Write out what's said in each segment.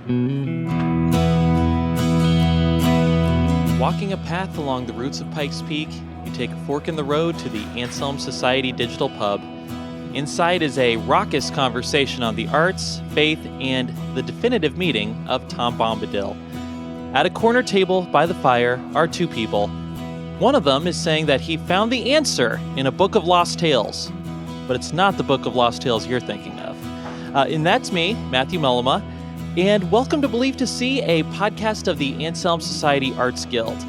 Walking a path along the roots of Pikes Peak, you take a fork in the road to the Anselm Society Digital Pub. Inside is a raucous conversation on the arts, faith, and the definitive meaning of Tom Bombadil. At a corner table by the fire are two people. One of them is saying that he found the answer in a book of lost tales, but it's not the book of lost tales you're thinking of. And that's me, Matthew Mullema, and welcome to Believe to See, a podcast of the Anselm Society Arts Guild.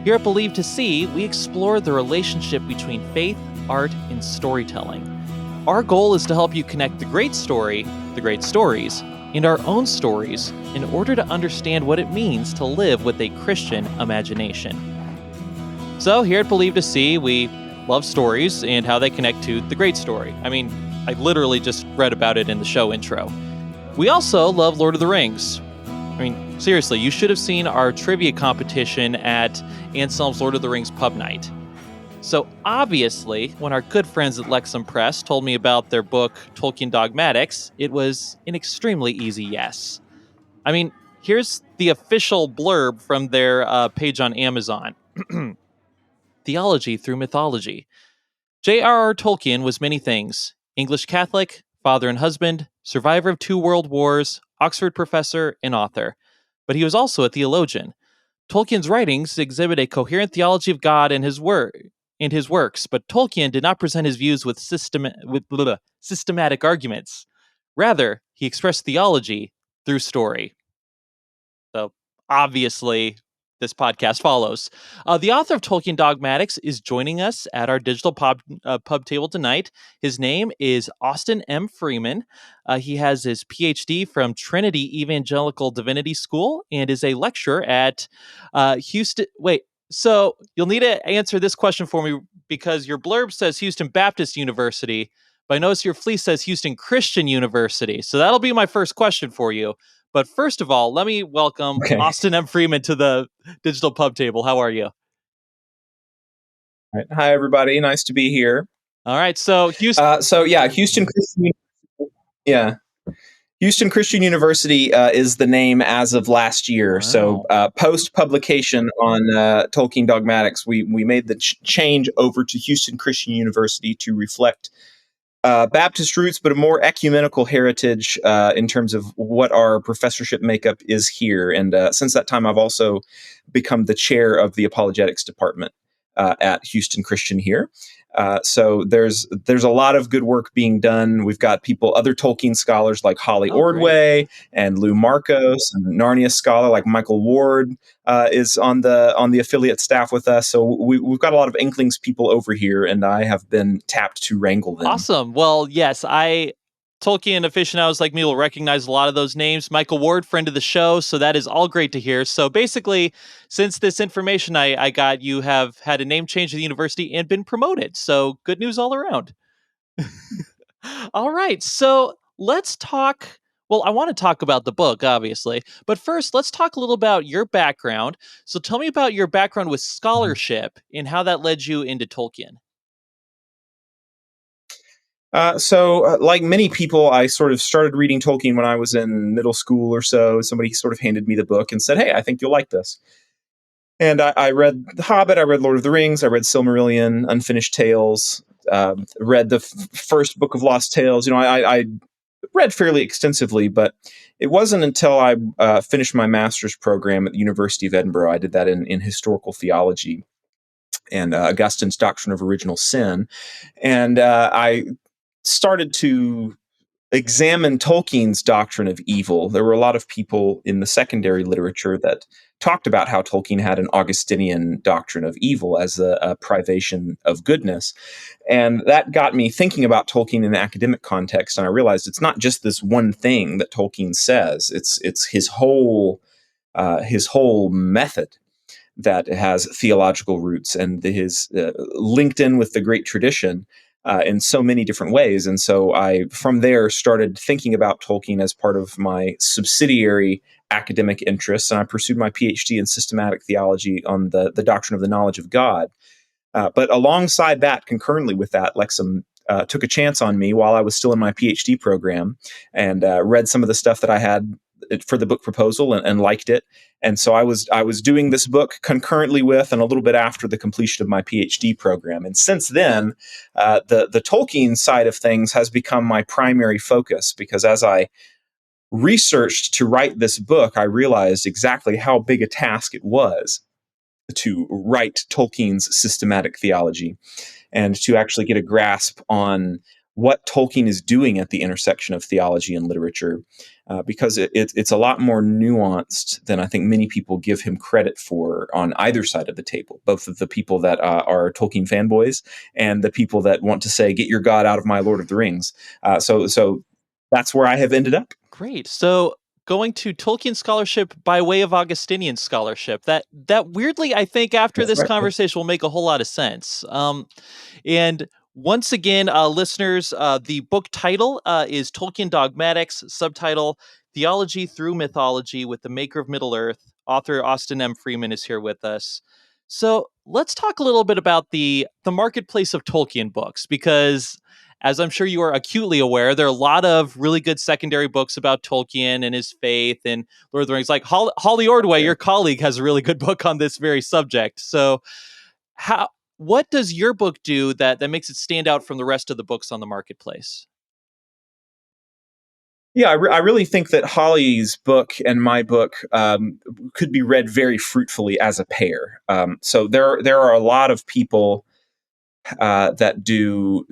Here at Believe to See, we explore the relationship between faith, art, and storytelling. Our goal is to help you connect the great story, the great stories, and our own stories in order to understand what it means to live with a Christian imagination. So here at Believe to See, we love stories and how they connect to the great story. I mean, I literally just read about it in the show intro. We also love Lord of the Rings. I mean, seriously, you should have seen our trivia competition at Anselm's Lord of the Rings pub night. So obviously, when our good friends at Lexham Press told me about their book, Tolkien Dogmatics, it was an extremely easy yes. I mean, here's the official blurb from their page on Amazon. Theology through mythology. J.R.R. Tolkien was many things. English Catholic, father and husband, survivor of 2 world wars, Oxford professor, and author. But he was also a theologian. Tolkien's writings exhibit a coherent theology of God and his works, but Tolkien did not present his views with systematic arguments. Rather, he expressed theology through story. So, obviously, this podcast follows. The author of Tolkien Dogmatics is joining us at our digital pub table tonight. His name is Austin M. Freeman. He has his PhD from Trinity Evangelical Divinity School and is a lecturer at Houston. Wait, so you'll need to answer this question for me because your blurb says Houston Baptist University, but I notice your fleece says Houston Christian University. So that'll be my first question for you. But first of all, let me welcome Austin M. Freeman to the digital pub table. How are you? All right. Hi, everybody. Nice to be here. All right. So Houston. Houston Christian. Yeah. Houston Christian University is the name as of last year. Wow. So post publication on Tolkien Dogmatics, we made the change over to Houston Christian University to reflect Baptist roots, but a more ecumenical heritage in terms of what our professorship makeup is here. And since that time, I've also become the chair of the apologetics department at Houston Christian here. So there's a lot of good work being done. We've got other Tolkien scholars like Holly Ordway and Lou Marcos, and Narnia scholar like Michael Ward is on the affiliate staff with us. So we've got a lot of Inklings people over here, and I have been tapped to wrangle them. Awesome. Well, yes, Tolkien aficionados like me will recognize a lot of those names. Michael Ward, friend of the show, so that is all great to hear. So basically, since this information I got, you have had a name change at the university and been promoted. So good news all around. All right, so let's talk. Well, I want to talk about the book, obviously. But first, let's talk a little about your background. So tell me about your background with scholarship and how that led you into Tolkien. Like many people, I sort of started reading Tolkien when I was in middle school or so. Somebody sort of handed me the book and said, "Hey, I think you'll like this." And I read The Hobbit, I read Lord of the Rings, I read Silmarillion, Unfinished Tales, read the first book of Lost Tales. I read fairly extensively, but it wasn't until I finished my master's program at the University of Edinburgh. I did that in historical theology and Augustine's Doctrine of Original Sin. And I started to examine Tolkien's doctrine of evil. There were a lot of people in the secondary literature that talked about how Tolkien had an Augustinian doctrine of evil as a privation of goodness. And that got me thinking about Tolkien in an academic context. And I realized it's not just this one thing that Tolkien says. It's his whole method that has theological roots and his linked in with the great tradition in so many different ways. And so I, from there, started thinking about Tolkien as part of my subsidiary academic interests, and I pursued my PhD in systematic theology on the doctrine of the knowledge of God. But alongside that, concurrently with that, Lexham took a chance on me while I was still in my PhD program and read some of the stuff that I had for the book proposal and liked it. And so I was doing this book concurrently with and a little bit after the completion of my PhD program. And since then, the Tolkien side of things has become my primary focus, because as I researched to write this book, I realized exactly how big a task it was to write Tolkien's systematic theology and to actually get a grasp on what Tolkien is doing at the intersection of theology and literature, because it's a lot more nuanced than I think many people give him credit for on either side of the table, both of the people that are Tolkien fanboys and the people that want to say, get your God out of my Lord of the Rings. So that's where I have ended up. Great. So going to Tolkien scholarship by way of Augustinian scholarship. That weirdly, I think after That's this right. conversation will make a whole lot of sense. And once again, listeners, the book title is Tolkien Dogmatics, subtitle Theology Through Mythology with the Maker of Middle-earth. Author Austin M. Freeman is here with us. So let's talk a little bit about the marketplace of Tolkien books, because as I'm sure you are acutely aware, there are a lot of really good secondary books about Tolkien and his faith and Lord of the Rings. Like Holly Ordway, your colleague, has a really good book on this very subject. So what does your book do that makes it stand out from the rest of the books on the marketplace? Yeah, I really think that Holly's book and my book could be read very fruitfully as a pair. So there are a lot of people that do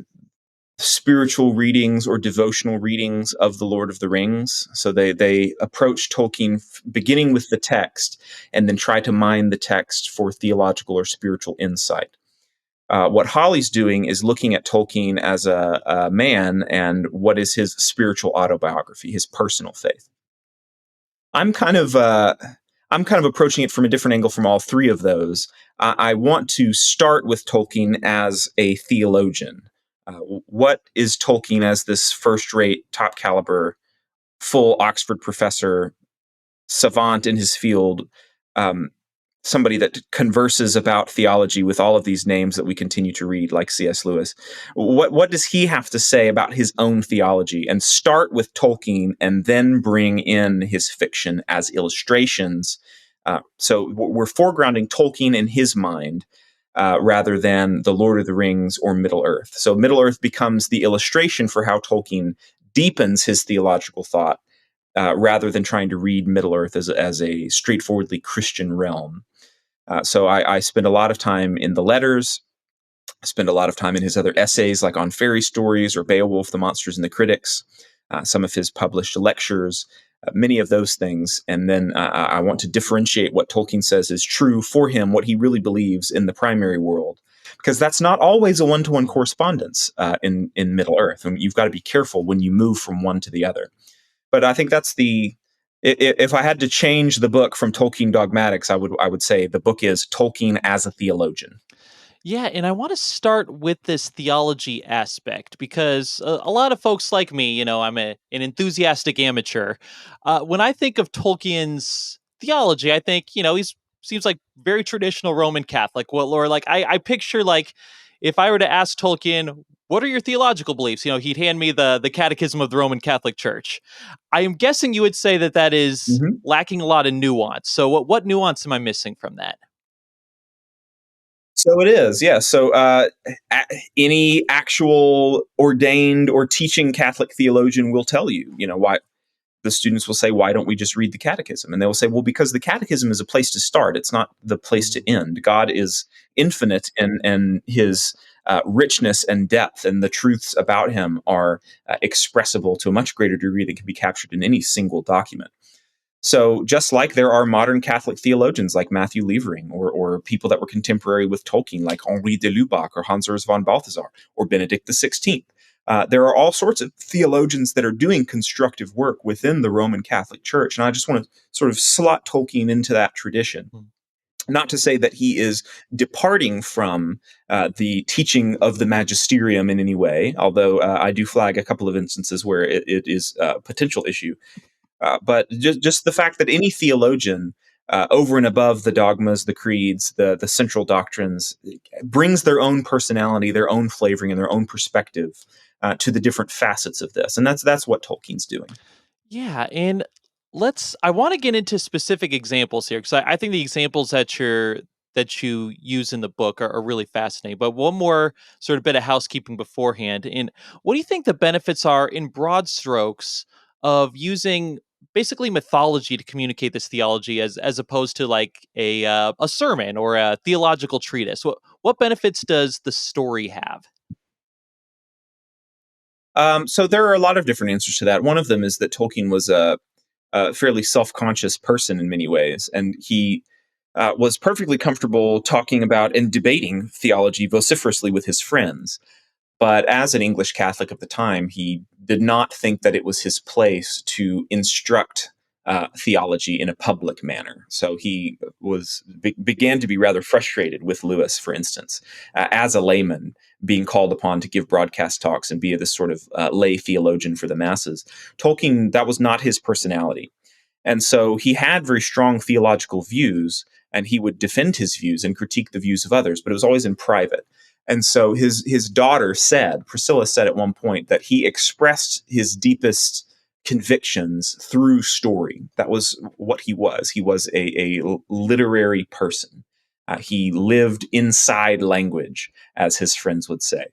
spiritual readings or devotional readings of the Lord of the Rings. So they approach Tolkien beginning with the text and then try to mine the text for theological or spiritual insight. What Holly's doing is looking at Tolkien as a man and what is his spiritual autobiography, his personal faith. I'm kind of approaching it from a different angle from all three of those. I want to start with Tolkien as a theologian. What is Tolkien as this first-rate, top-caliber, full Oxford professor, savant in his field, um, somebody that converses about theology with all of these names that we continue to read, like C.S. Lewis. What does he have to say about his own theology? And start with Tolkien and then bring in his fiction as illustrations. So we're foregrounding Tolkien in his mind rather than the Lord of the Rings or Middle-earth. So Middle-earth becomes the illustration for how Tolkien deepens his theological thought rather than trying to read Middle-earth as a straightforwardly Christian realm. So I spend a lot of time in the letters. I spend a lot of time in his other essays, like on fairy stories or Beowulf, the Monsters and the Critics, some of his published lectures, many of those things. And then I want to differentiate what Tolkien says is true for him, what he really believes in the primary world, because that's not always a one-to-one correspondence in Middle-earth. And you've got to be careful when you move from one to the other. But I think that's if I had to change the book from Tolkien Dogmatics, I would say the book is Tolkien as a theologian. Yeah, and I want to start with this theology aspect because a lot of folks like me, I'm an enthusiastic amateur. When I think of Tolkien's theology, I think, he's seems like very traditional Roman Catholic. Well, or like I picture like if I were to ask Tolkien, what are your theological beliefs? He'd hand me the Catechism of the Roman Catholic Church. I am guessing you would say that is Mm-hmm. lacking a lot of nuance. So what nuance am I missing from that? So it is, yeah. So any actual ordained or teaching Catholic theologian will tell you, why the students will say, why don't we just read the catechism? And they will say, well, because the catechism is a place to start. It's not the place to end. God is infinite and his richness and depth, and the truths about him are expressible to a much greater degree than can be captured in any single document. So just like there are modern Catholic theologians like Matthew Levering or people that were contemporary with Tolkien like Henri de Lubac or Hans Urs von Balthasar or Benedict XVI, there are all sorts of theologians that are doing constructive work within the Roman Catholic Church. And I just want to sort of slot Tolkien into that tradition. Not to say that he is departing from the teaching of the magisterium in any way, although I do flag a couple of instances where it is a potential issue. But just the fact that any theologian, over and above the dogmas, the creeds, the central doctrines, brings their own personality, their own flavoring, and their own perspective to the different facets of this, and that's what Tolkien's doing. Yeah, and I want to get into specific examples here because I think the examples that you use in the book are really fascinating. But one more sort of bit of housekeeping beforehand. And what do you think the benefits are in broad strokes of using basically mythology to communicate this theology as opposed to like a sermon or a theological treatise? What benefits does the story have? So there are a lot of different answers to that. One of them is that Tolkien was a fairly self-conscious person in many ways, and he was perfectly comfortable talking about and debating theology vociferously with his friends. But as an English Catholic of the time, he did not think that it was his place to instruct theology in a public manner. So he began to be rather frustrated with Lewis, for instance, as a layman, being called upon to give broadcast talks and be this sort of lay theologian for the masses. Tolkien, that was not his personality. And so he had very strong theological views, and he would defend his views and critique the views of others, but it was always in private. And so his daughter said, Priscilla said at one point, that he expressed his deepest convictions through story. That was what he was. He was a literary person. He lived inside language, as his friends would say.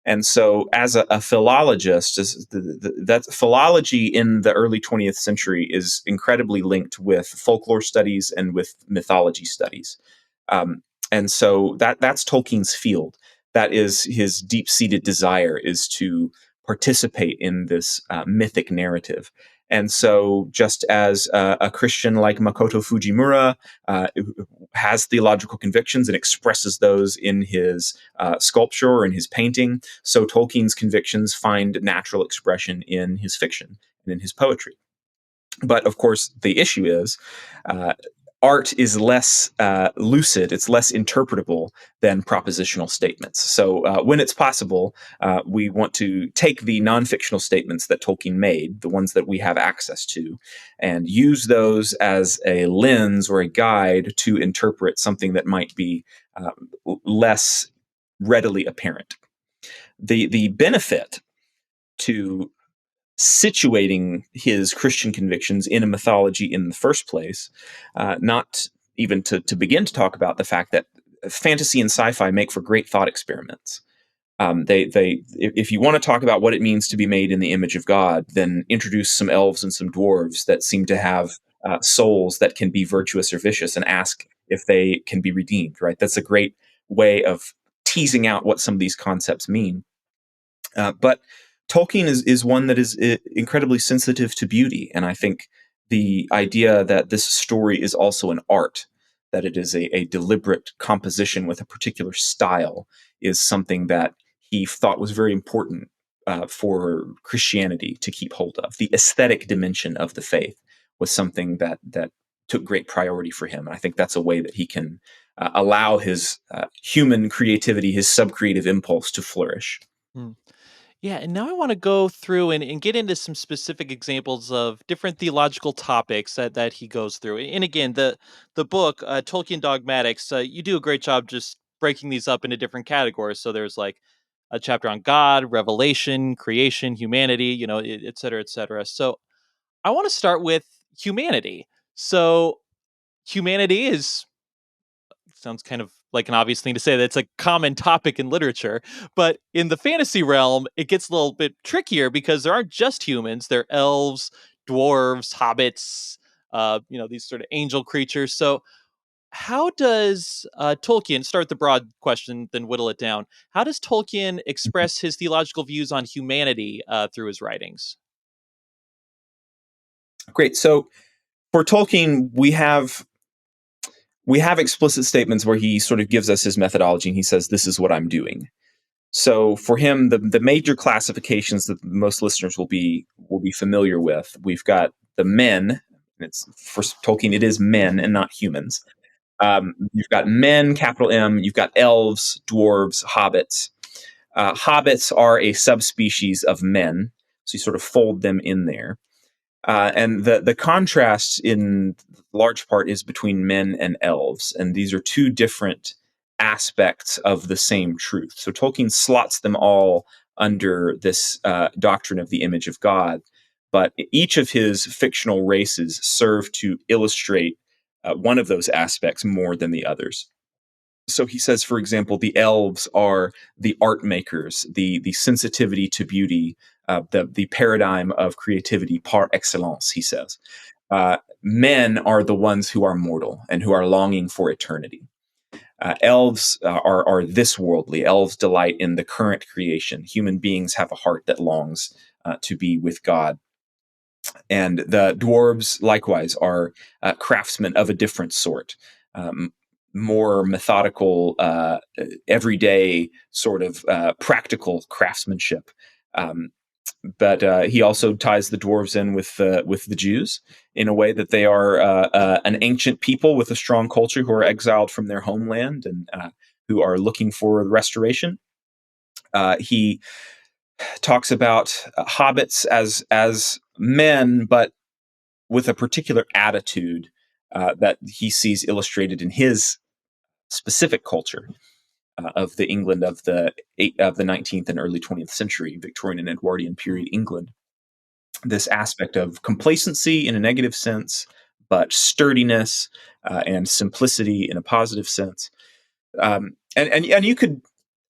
And so, as a philologist, that philology in the early 20th century is incredibly linked with folklore studies and with mythology studies. And so that's Tolkien's field. That is his deep-seated desire, is to participate in this mythic narrative. And so, just as a Christian like Makoto Fujimura has theological convictions and expresses those in his sculpture or in his painting, so Tolkien's convictions find natural expression in his fiction and in his poetry. But of course, the issue is art is less lucid, it's less interpretable than propositional statements. So when it's possible, we want to take the non-fictional statements that Tolkien made, the ones that we have access to, and use those as a lens or a guide to interpret something that might be less readily apparent. The benefit to situating his Christian convictions in a mythology in the first place, not even to begin to talk about the fact that fantasy and sci-fi make for great thought experiments. If you want to talk about what it means to be made in the image of God, then introduce some elves and some dwarves that seem to have souls that can be virtuous or vicious, and ask if they can be redeemed. Right? That's a great way of teasing out what some of these concepts mean. But Tolkien is one that is incredibly sensitive to beauty. And I think the idea that this story is also an art, that it is a deliberate composition with a particular style, is something that he thought was very important for Christianity to keep hold of. The aesthetic dimension of the faith was something that took great priority for him. And I think that's a way that he can allow his human creativity, his subcreative impulse to flourish. Hmm. Yeah, and now I want to go through and get into some specific examples of different theological topics that he goes through. And again, the book Tolkien Dogmatics, you do a great job just breaking these up into different categories. So there's like a chapter on God, revelation, creation, humanity, et cetera, et cetera. So I want to start with humanity. So humanity is sounds kind of like an obvious thing to say. That's a common topic in literature. But in the fantasy realm, it gets a little bit trickier because there aren't just humans. There are elves, dwarves, hobbits, these sort of angel creatures. So how does Tolkien, start the broad question, then whittle it down. How does Tolkien express his theological views on humanity through his writings? Great. So for Tolkien, we have explicit statements where he sort of gives us his methodology and he says, "This is what I'm doing." So for him, the major classifications that most listeners will be familiar with, we've got the men. It's for Tolkien, it is men and not humans. You've got men, capital M. You've got elves, dwarves, hobbits. Hobbits are a subspecies of men, so you sort of fold them in there. And the contrast in large part is between men and elves, and these are two different aspects of the same truth. So Tolkien slots them all under this doctrine of the image of God, but each of his fictional races serve to illustrate one of those aspects more than the others. So he says, for example, the elves are the art makers, the sensitivity to beauty, the paradigm of creativity par excellence, he says. Men are the ones who are mortal and who are longing for eternity. Elves are this worldly. Elves delight in the current creation. Human beings have a heart that longs to be with God. And the dwarves, likewise, are craftsmen of a different sort, more methodical, everyday sort of practical craftsmanship. Um, but he also ties the dwarves in with the Jews in a way that they are an ancient people with a strong culture who are exiled from their homeland and who are looking for restoration. He talks about hobbits as men, but with a particular attitude that he sees illustrated in his specific culture of the England of the 19th and early 20th century, Victorian and Edwardian period England. This aspect of complacency in a negative sense, but sturdiness and simplicity in a positive sense. And you could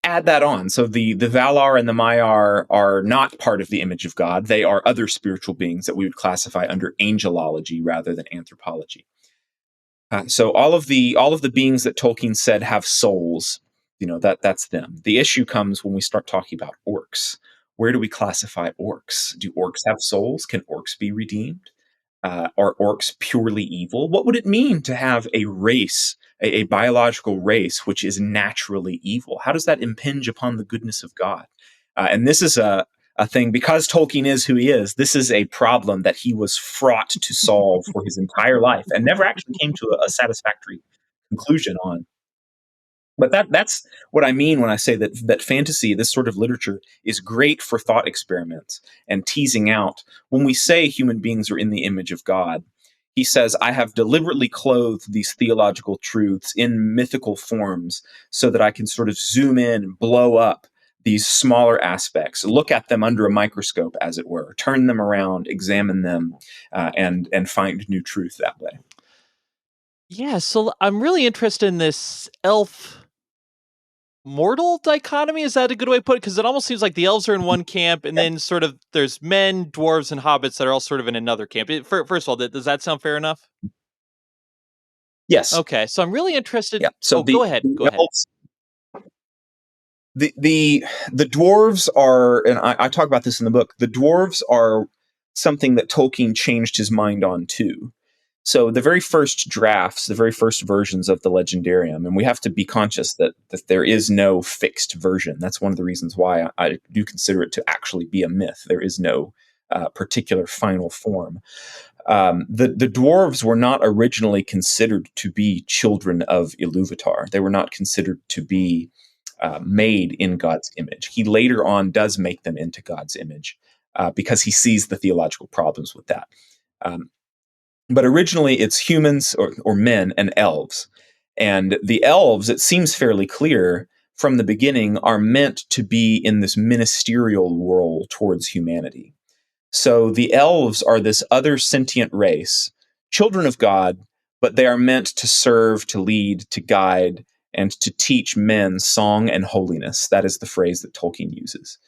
add that on. So the Valar and the Maiar are not part of the image of God. They are other spiritual beings that we would classify under angelology rather than anthropology. So all of the beings that Tolkien said have souls, that's them. The issue comes when we start talking about orcs. Where do we classify orcs? Do orcs have souls? Can orcs be redeemed? Are orcs purely evil? What would it mean to have a race, a biological race, which is naturally evil? How does that impinge upon the goodness of God? And this is a thing, because Tolkien is who he is, this is a problem that he was fraught to solve for his entire life and never actually came to a satisfactory conclusion on. But that's what I mean when I say that fantasy, this sort of literature, is great for thought experiments and teasing out. When we say human beings are in the image of God, he says, I have deliberately clothed these theological truths in mythical forms so that I can sort of zoom in and blow up these smaller aspects, look at them under a microscope, as it were, turn them around, examine them, and find new truth that way. Yeah, so I'm really interested in this elf mortal dichotomy. Is that a good way to put it? Because it almost seems like the elves are in one camp, and then sort of there's men, dwarves, and hobbits that are all sort of in another camp. First of all, does that sound fair enough? Yes. Okay, so I'm really interested. Yeah. So Oh, go ahead. Go ahead. elves, the dwarves are, and I talk about this in the book. The dwarves are something that Tolkien changed his mind on too. So the very first drafts, the very first versions of the Legendarium, and we have to be conscious that there is no fixed version. That's one of the reasons why I do consider it to actually be a myth. There is no particular final form. The dwarves were not originally considered to be children of Iluvatar. They were not considered to be made in God's image. He later on does make them into God's image because he sees the theological problems with that. But originally it's humans or men and elves. And the elves, it seems fairly clear from the beginning, are meant to be in this ministerial role towards humanity. So the elves are this other sentient race, children of God, but they are meant to serve, to lead, to guide, and to teach men song and holiness. That is the phrase that Tolkien uses.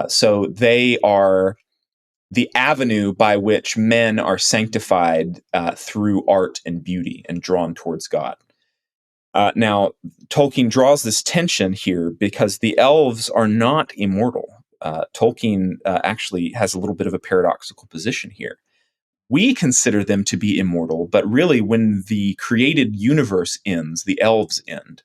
So they are the avenue by which men are sanctified through art and beauty and drawn towards God. Now, Tolkien draws this tension here because the elves are not immortal. Tolkien actually has a little bit of a paradoxical position here. We consider them to be immortal, but really, when the created universe ends, the elves end.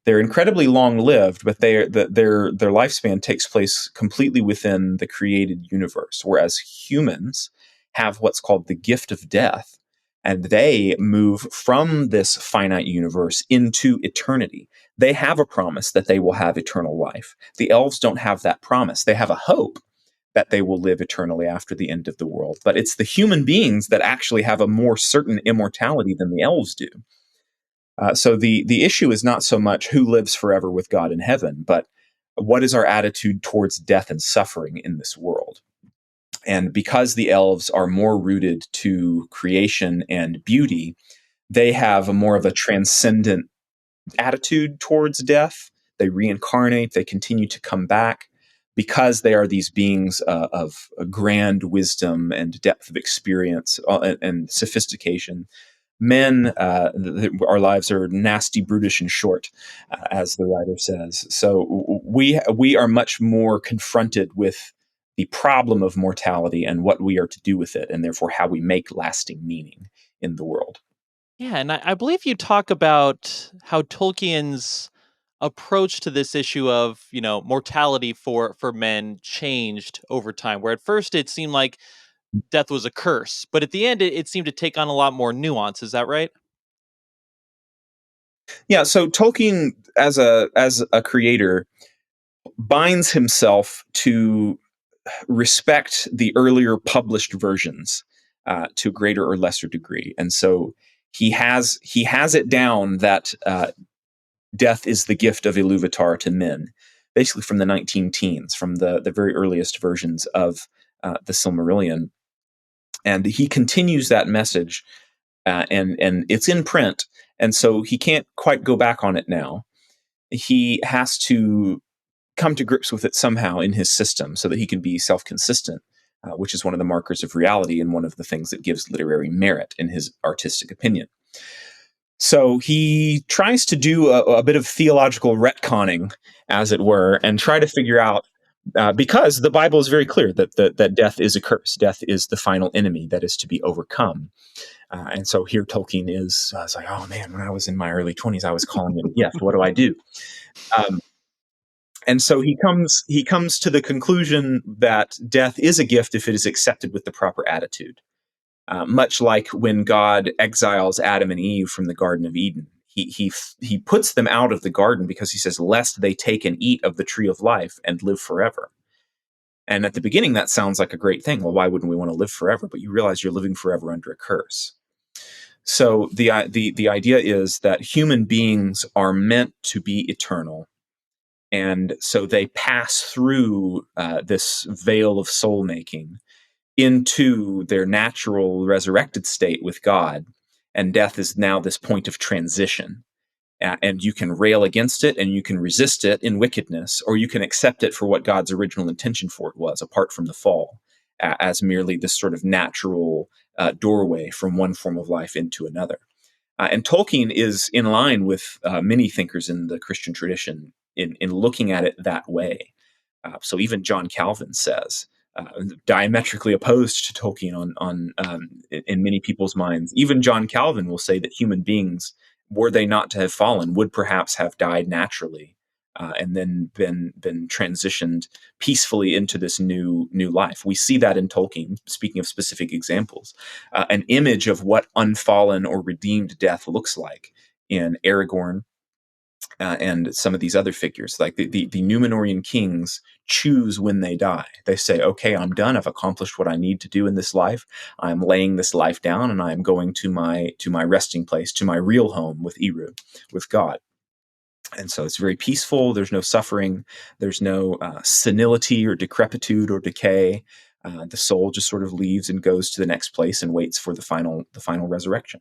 They're incredibly long-lived, but their lifespan takes place completely within the created universe, whereas humans have what's called the gift of death, and they move from this finite universe into eternity. They have a promise that they will have eternal life. The elves don't have that promise. They have a hope that they will live eternally after the end of the world, but it's the human beings that actually have a more certain immortality than the elves do. So the issue is not so much who lives forever with God in heaven, but what is our attitude towards death and suffering in this world. And because the elves are more rooted to creation and beauty, they have a more of a transcendent attitude towards death. They reincarnate, they continue to come back because they are these beings of grand wisdom and depth of experience and sophistication. Men, our lives are nasty, brutish, and short, as the writer says. So we are much more confronted with the problem of mortality and what we are to do with it, and therefore how we make lasting meaning in the world. Yeah, and I believe you talk about how Tolkien's approach to this issue of, mortality for men changed over time. Where at first it seemed like death was a curse, but at the end it seemed to take on a lot more nuance. Is that right? Yeah, so Tolkien, as a creator, binds himself to respect the earlier published versions to a greater or lesser degree, and so he has it down that death is the gift of Iluvatar to men, basically from the 19 teens, from the very earliest versions of the Silmarillion, and he continues that message, and it's in print, and so he can't quite go back on it now. He has to come to grips with it somehow in his system so that he can be self-consistent, which is one of the markers of reality and one of the things that gives literary merit in his artistic opinion. So he tries to do a bit of theological retconning, as it were, and try to figure out, because the Bible is very clear that death is a curse. Death is the final enemy that is to be overcome. And so here Tolkien is, it's like, oh man, when I was in my early 20s, I was calling it a gift. What do I do? Um, and so he comes to the conclusion that death is a gift if it is accepted with the proper attitude. Much like when God exiles Adam and Eve from the Garden of Eden, he puts them out of the garden because he says, "Lest they take and eat of the tree of life and live forever." And at the beginning, that sounds like a great thing. Well, why wouldn't we want to live forever? But you realize you're living forever under a curse. So the idea is that human beings are meant to be eternal, and so they pass through this veil of soul making into their natural resurrected state with God. And death is now this point of transition. And you can rail against it and you can resist it in wickedness, or you can accept it for what God's original intention for it was, apart from the fall, as merely this sort of natural doorway from one form of life into another. And Tolkien is in line with many thinkers in the Christian tradition in looking at it that way. So even John Calvin says, diametrically opposed to Tolkien in many people's minds, even John Calvin will say that human beings, were they not to have fallen, would perhaps have died naturally, and then been transitioned peacefully into this new life. We see that in Tolkien. Speaking of specific examples, an image of what unfallen or redeemed death looks like in Aragorn, and some of these other figures, like the Numenorian kings, choose when they die. They say, "Okay, I'm done. I've accomplished what I need to do in this life. I'm laying this life down, and I'm going to my resting place, to my real home with Eru, with God." And so it's very peaceful. There's no suffering. There's no senility or decrepitude or decay. The soul just sort of leaves and goes to the next place and waits for the final resurrection.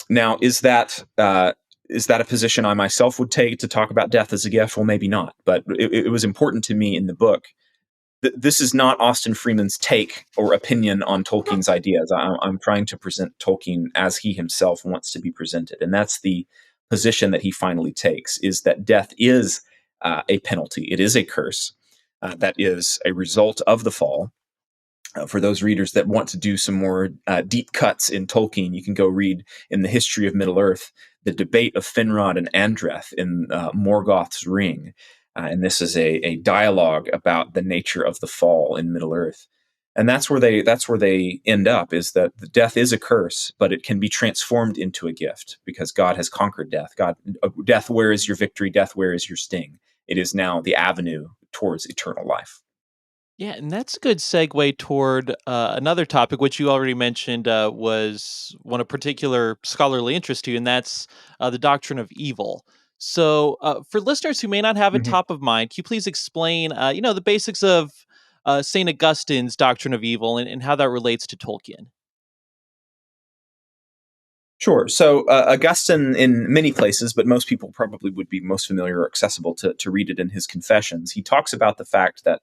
Now, is that a position I myself would take, to talk about death as a gift? Well, maybe not, but it was important to me in the book. This is not Austin Freeman's take or opinion on Tolkien's ideas. I'm trying to present Tolkien as he himself wants to be presented, and that's the position that he finally takes: is that death is a penalty. It is a curse that is a result of the fall. For those readers that want to do some more deep cuts in Tolkien, you can go read in the History of Middle Earth the debate of Finrod and Andreth in Morgoth's Ring. And this is a dialogue about the nature of the fall in Middle Earth. And that's where they end up, is that the death is a curse, but it can be transformed into a gift because God has conquered death. Death, where is your victory? Death, where is your sting? It is now the avenue towards eternal life. Yeah, and that's a good segue toward another topic, which you already mentioned was one of particular scholarly interest to you, and that's the doctrine of evil. So, for listeners who may not have it Mhm. top of mind, can you please explain, the basics of St. Augustine's doctrine of evil and how that relates to Tolkien. Sure. So Augustine, in many places, but most people probably would be most familiar or accessible to read it in his Confessions, he talks about the fact that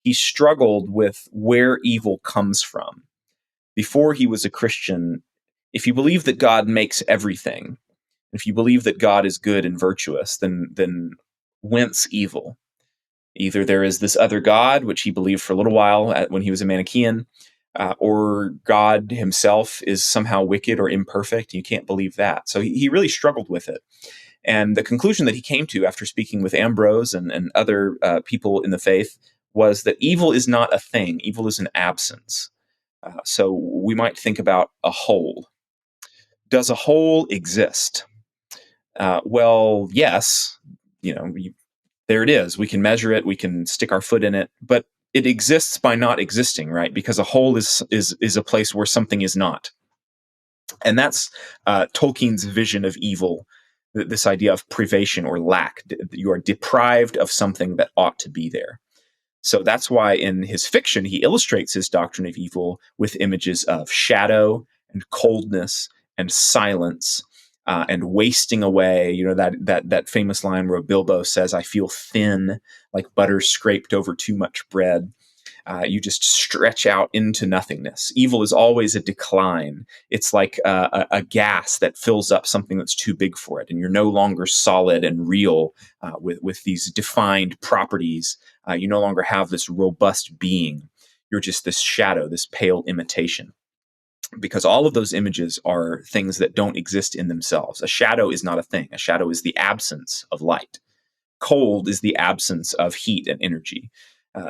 he struggled with where evil comes from. Before he was a Christian, if you believe that God makes everything, if you believe that God is good and virtuous, then whence evil? Either there is this other God, which he believed for a little while when he was a Manichaean, or God himself is somehow wicked or imperfect. You can't believe that. So he really struggled with it. And the conclusion that he came to after speaking with Ambrose and other people in the faith was that evil is not a thing. Evil is an absence. So we might think about a whole. Does a whole exist? Well, yes. There it is. We can measure it. We can stick our foot in it. But it exists by not existing, right? Because a whole is a place where something is not. And that's Tolkien's vision of evil, this idea of privation or lack. You are deprived of something that ought to be there. So that's why in his fiction, he illustrates his doctrine of evil with images of shadow and coldness and silence and wasting away. That famous line where Bilbo says, "I feel thin, like butter scraped over too much bread." You just stretch out into nothingness. Evil is always a decline. It's like a gas that fills up something that's too big for it, and you're no longer solid and real with these defined properties. You no longer have this robust being. You're just this shadow, this pale imitation. Because all of those images are things that don't exist in themselves. A shadow is not a thing. A shadow is the absence of light. Cold is the absence of heat and energy.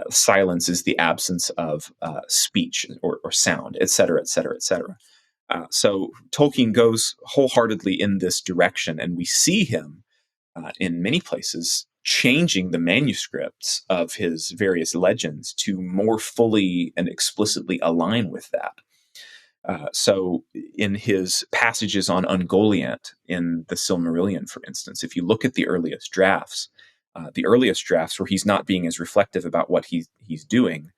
Silence is the absence of speech or sound, et cetera, et cetera, et cetera. So Tolkien goes wholeheartedly in this direction, and we see him in many places changing the manuscripts of his various legends to more fully and explicitly align with that. So in his passages on Ungoliant in the Silmarillion, for instance, if you look at the earliest drafts where he's not being as reflective about what he's doing,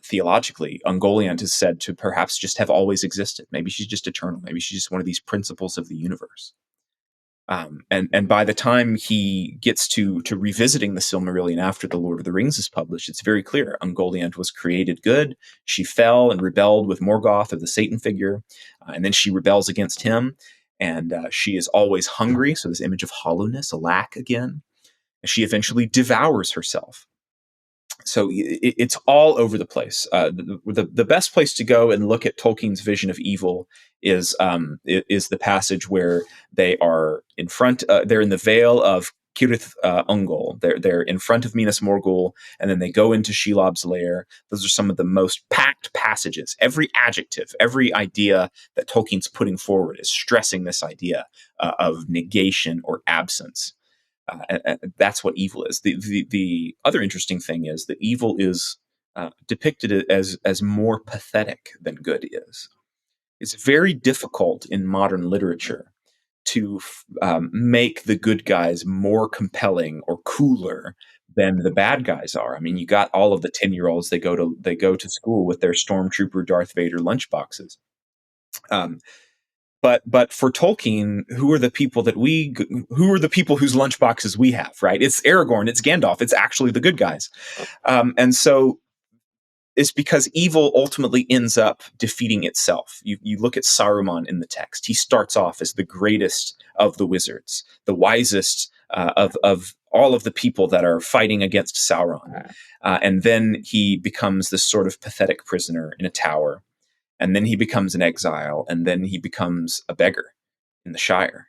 theologically, Ungoliant is said to perhaps just have always existed. Maybe she's just eternal. Maybe she's just one of these principles of the universe. And by the time he gets to revisiting the Silmarillion after The Lord of the Rings is published, it's very clear. Ungoliant was created good. She fell and rebelled with Morgoth, or the Satan figure, and then she rebels against him. And she is always hungry, so this image of hollowness, a lack again. And she eventually devours herself. So it's all over the place. The best place to go and look at Tolkien's vision of evil is the passage where they are in front. They're in the Vale of Cirith Ungol. They're in front of Minas Morgul, and then they go into Shelob's lair. Those are some of the most packed passages. Every adjective, every idea that Tolkien's putting forward is stressing this idea of negation or absence. And that's what evil is. The other interesting thing is that evil is depicted as more pathetic than good is. It's very difficult in modern literature to make the good guys more compelling or cooler than the bad guys are. I mean, you got all of the 10-year-olds. They go to school with their stormtrooper Darth Vader lunchboxes. But for Tolkien, who are the people whose lunchboxes we have, right? It's Aragorn, it's Gandalf, it's actually the good guys. And so it's because evil ultimately ends up defeating itself. You look at Saruman in the text. He starts off as the greatest of the wizards, the wisest of all of the people that are fighting against Sauron. And then he becomes this sort of pathetic prisoner in a tower. And then he becomes an exile, and then he becomes a beggar in the Shire,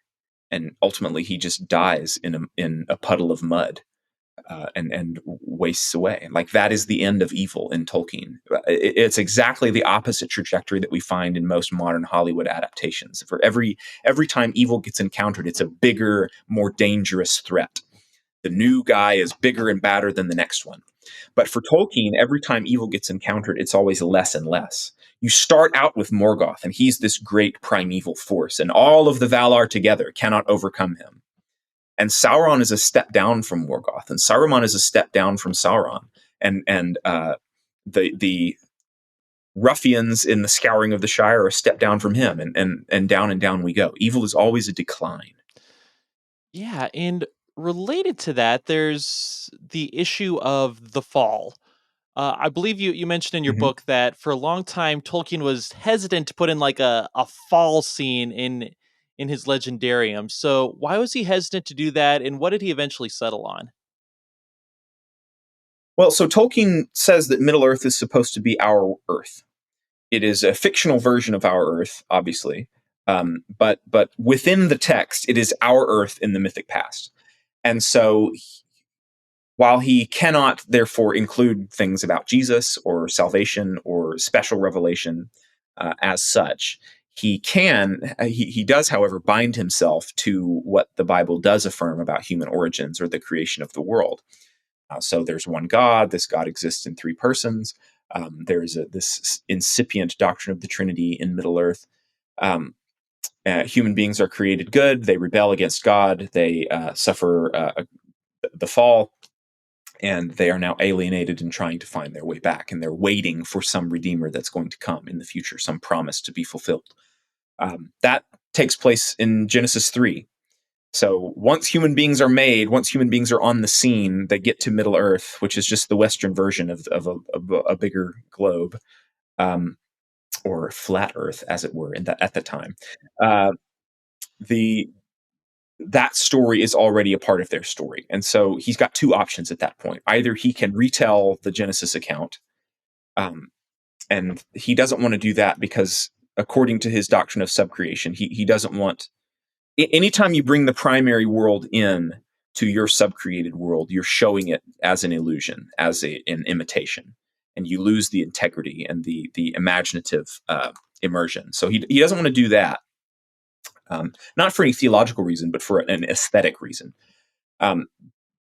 and ultimately he just dies in a puddle of mud and wastes away. Like, that is the end of evil in Tolkien. It's exactly the opposite trajectory that we find in most modern Hollywood adaptations. For every time evil gets encountered, it's a bigger, more dangerous threat. The new guy is bigger and badder than the next one. But for Tolkien, every time evil gets encountered, it's always less and less. You start out with Morgoth, and he's this great primeval force, and all of the Valar together cannot overcome him. And Sauron is a step down from Morgoth, and Saruman is a step down from Sauron. And the ruffians in the scouring of the Shire are a step down from him, and down we go. Evil is always a decline. Yeah, and related to that, there's the issue of the fall. I believe you mentioned in your Mhm. book that for a long time Tolkien was hesitant to put in like a fall scene in his legendarium. So why was he hesitant to do that, and what did he eventually settle on? Well, so Tolkien says that Middle Earth is supposed to be our Earth. It is a fictional version of our Earth, obviously, but within the text, it is our Earth in the mythic past. And so, while he cannot therefore include things about Jesus or salvation or special revelation as such, he does, however, bind himself to what the Bible does affirm about human origins or the creation of the world. So there's one God. This God exists in three persons. There's this incipient doctrine of the Trinity in Middle Earth. Um, Human beings are created good. They rebel against God. They suffer the fall, and they are now alienated and trying to find their way back. And they're waiting for some redeemer that's going to come in the future, some promise to be fulfilled. That takes place in Genesis 3. So once human beings are made, once human beings are on the scene, they get to Middle Earth, which is just the Western version of a bigger globe, um, or flat Earth, as it were, at the time. Uh, the That story is already a part of their story, and so he's got two options at that point. Either he can retell the Genesis account, um, and he doesn't want to do that because, according to his doctrine of subcreation, he doesn't want anytime you bring the primary world in to your subcreated world, you're showing it as an illusion, as an imitation, and you lose the integrity and the imaginative immersion. So he doesn't want to do that, not for any theological reason, but for an aesthetic reason. Um,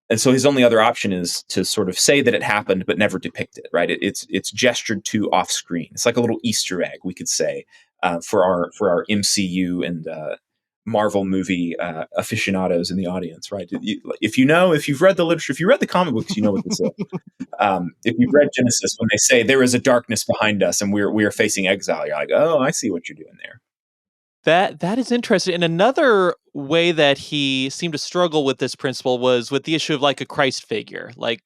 and so his only other option is to sort of say that it happened but never depict it. Right? It's gestured to off screen. It's like a little Easter egg, we could say, for our MCU and Marvel movie aficionados in the audience. Right? If you've read the literature, if you read the comic books, you know what this is. If you've read Genesis, when they say there is a darkness behind us and we are facing exile, you're like, oh, I see what you're doing there. That is interesting. And another way that he seemed to struggle with this principle was with the issue of like a Christ figure. Like,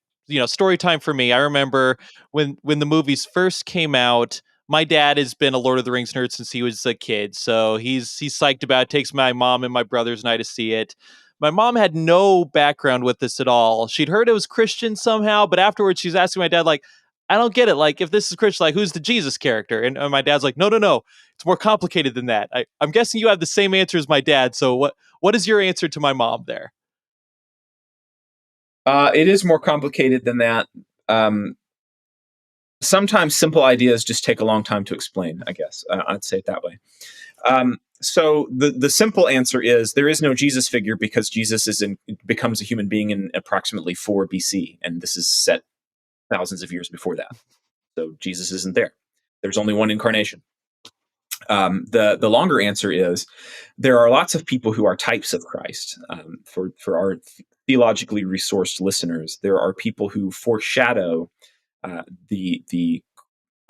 story time for me. I remember when the movies first came out, my dad has been a Lord of the Rings nerd since he was a kid. So he's psyched about it, takes my mom and my brothers and I to see it. My mom had no background with this at all. She'd heard it was Christian somehow, but afterwards she's asking my dad, like, I don't get it. Like, if this is Christian, like, who's the Jesus character? And my dad's like, no, no, no. It's more complicated than that. I'm guessing you have the same answer as my dad. So what is your answer to my mom there? It is more complicated than that. Um, Sometimes simple ideas just take a long time to explain, I guess. I'd say it that way. So the simple answer is there is no Jesus figure because Jesus becomes a human being in approximately 4 BC, and this is set thousands of years before that. So Jesus isn't there. There's only one incarnation. The longer answer is there are lots of people who are types of Christ. For our theologically resourced listeners, there are people who foreshadow the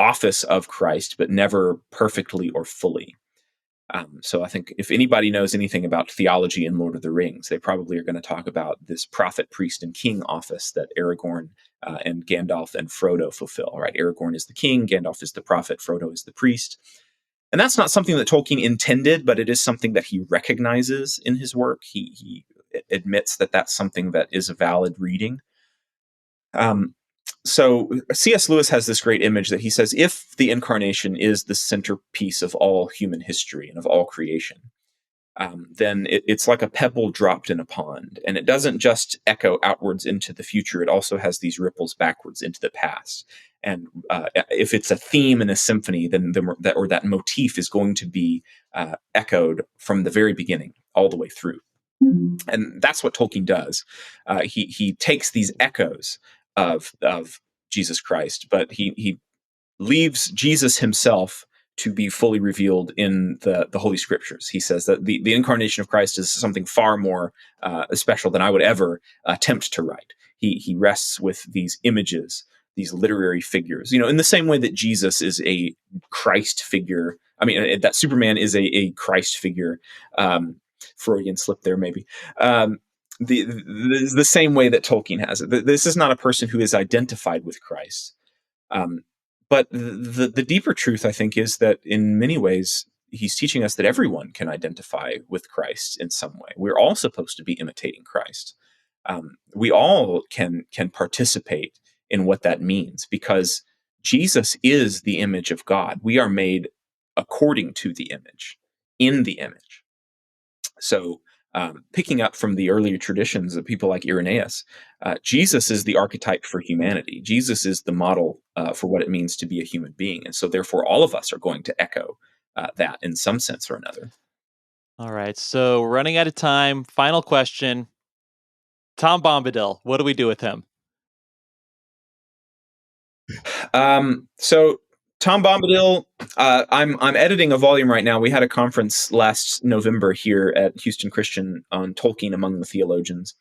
office of Christ, but never perfectly or fully. So I think if anybody knows anything about theology in Lord of the Rings, they probably are going to talk about this prophet, priest, and king office that Aragorn and Gandalf and Frodo fulfill. Right? Aragorn is the king, Gandalf is the prophet, Frodo is the priest. And that's not something that Tolkien intended, but it is something that he recognizes in his work. He admits that that's something that is a valid reading. So C.S. Lewis has this great image that he says, if the incarnation is the centerpiece of all human history and of all creation, then it's like a pebble dropped in a pond. And it doesn't just echo outwards into the future. It also has these ripples backwards into the past. And if it's a theme in a symphony, then that motif is going to be echoed from the very beginning all the way through. And that's what Tolkien does. He takes these echoes of Jesus Christ, but he leaves Jesus himself to be fully revealed in the Holy Scriptures. He says that the incarnation of Christ is something far more special than I would ever attempt to write. He rests with these images, these literary figures. In the same way that Jesus is a Christ figure. I mean, that Superman is a Christ figure. Freudian slip there, maybe. The same way that Tolkien has it. This is not a person who is identified with Christ. But the deeper truth, I think, is that in many ways, he's teaching us that everyone can identify with Christ in some way. We're all supposed to be imitating Christ. We all can participate in what that means, because Jesus is the image of God. We are made according to the image, in the image. So picking up from the earlier traditions of people like Irenaeus, Jesus is the archetype for humanity. Jesus is the model for what it means to be a human being. And so therefore, all of us are going to echo that in some sense or another. All right. So running out of time. Final question. Tom Bombadil, what do we do with him? So Tom Bombadil, I'm editing a volume right now. We had a conference last November here at Houston Christian on Tolkien among the theologians.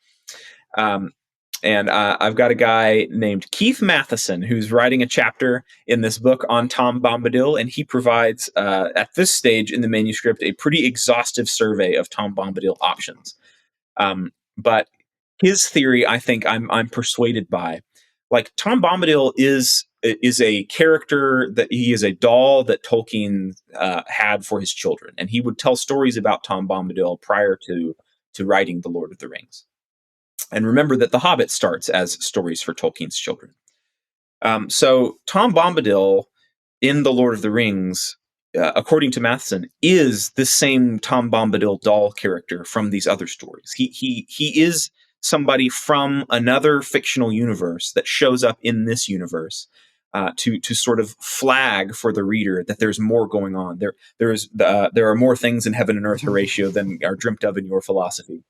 And I've got a guy named Keith Matheson who's writing a chapter in this book on Tom Bombadil, and he provides, at this stage in the manuscript, a pretty exhaustive survey of Tom Bombadil options. But his theory, I think I'm persuaded by. Like, Tom Bombadil is a character that he is a doll that Tolkien had for his children, and he would tell stories about Tom Bombadil prior to writing The Lord of the Rings. And remember that The Hobbit starts as stories for Tolkien's children. So Tom Bombadil in The Lord of the Rings, according to Matheson, is the same Tom Bombadil doll character from these other stories. He is somebody from another fictional universe that shows up in this universe to sort of flag for the reader that there's more going on. There are more things in heaven and earth, Horatio, than are dreamt of in your philosophy,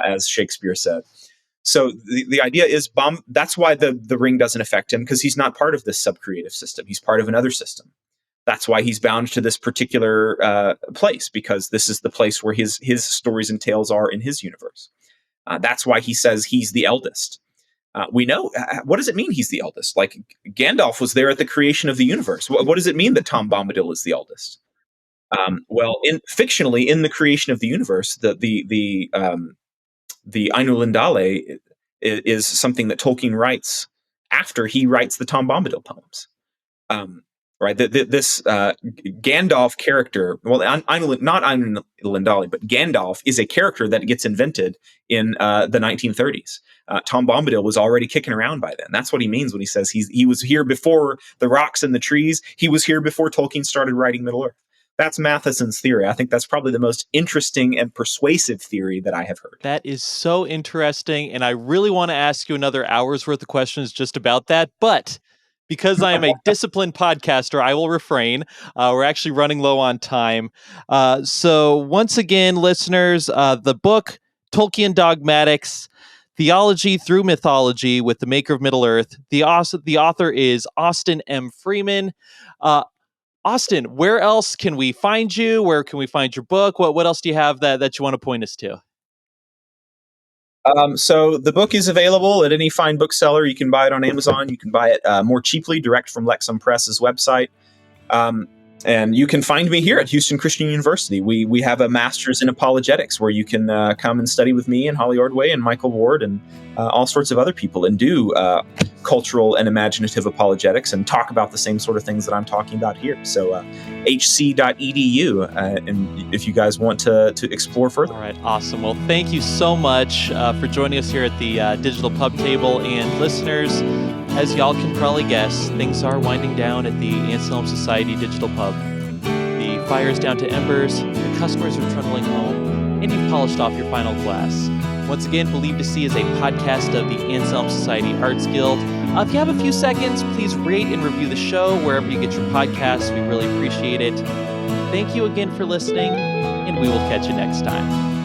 as Shakespeare said. So the idea is that's why the ring doesn't affect him, because he's not part of this subcreative system. He's part of another system. That's why he's bound to this particular place, because this is the place where his stories and tales are in his universe. That's why he says he's the eldest. We know, what does it mean he's the eldest? Like, Gandalf was there at the creation of the universe. What does it mean that Tom Bombadil is the eldest? Well, fictionally, in the creation of the universe, the Ainulindale is something that Tolkien writes after he writes the Tom Bombadil poems. Right, this Gandalf character, well, not Ainulindale, but Gandalf is a character that gets invented in the 1930s. Tom Bombadil was already kicking around by then. That's what he means when he says he was here before the rocks and the trees. He was here before Tolkien started writing Middle-earth. That's Matheson's theory. I think that's probably the most interesting and persuasive theory that I have heard. That is so interesting, and I really want to ask you another hour's worth of questions just about that, but because I am a disciplined podcaster, I will refrain. We're actually running low on time. So once again, listeners, the book, Tolkien Dogmatics, Theology Through Mythology with the Maker of Middle-earth. The author is Austin M. Freeman. Austin, where else can we find you? Where can we find your book? What else do you have that you want to point us to? So the book is available at any fine bookseller. You can buy it on Amazon. You can buy it more cheaply direct from Lexham Press's website. And you can find me here at Houston Christian University. We have a master's in apologetics where you can come and study with me and Holly Ordway and Michael Ward and all sorts of other people and do cultural and imaginative apologetics and talk about the same sort of things that I'm talking about here. So hc.edu, and if you guys want to explore further. All right, awesome. Well, thank you so much for joining us here at the Digital Pub Table. And listeners, as y'all can probably guess, things are winding down at the Anselm Society Digital Pub. The fire is down to embers, the customers are trundling home, and you've polished off your final glass. Once again, Believe to See is a podcast of the Anselm Society Arts Guild. If you have a few seconds, please rate and review the show wherever you get your podcasts. We really appreciate it. Thank you again for listening, and we will catch you next time.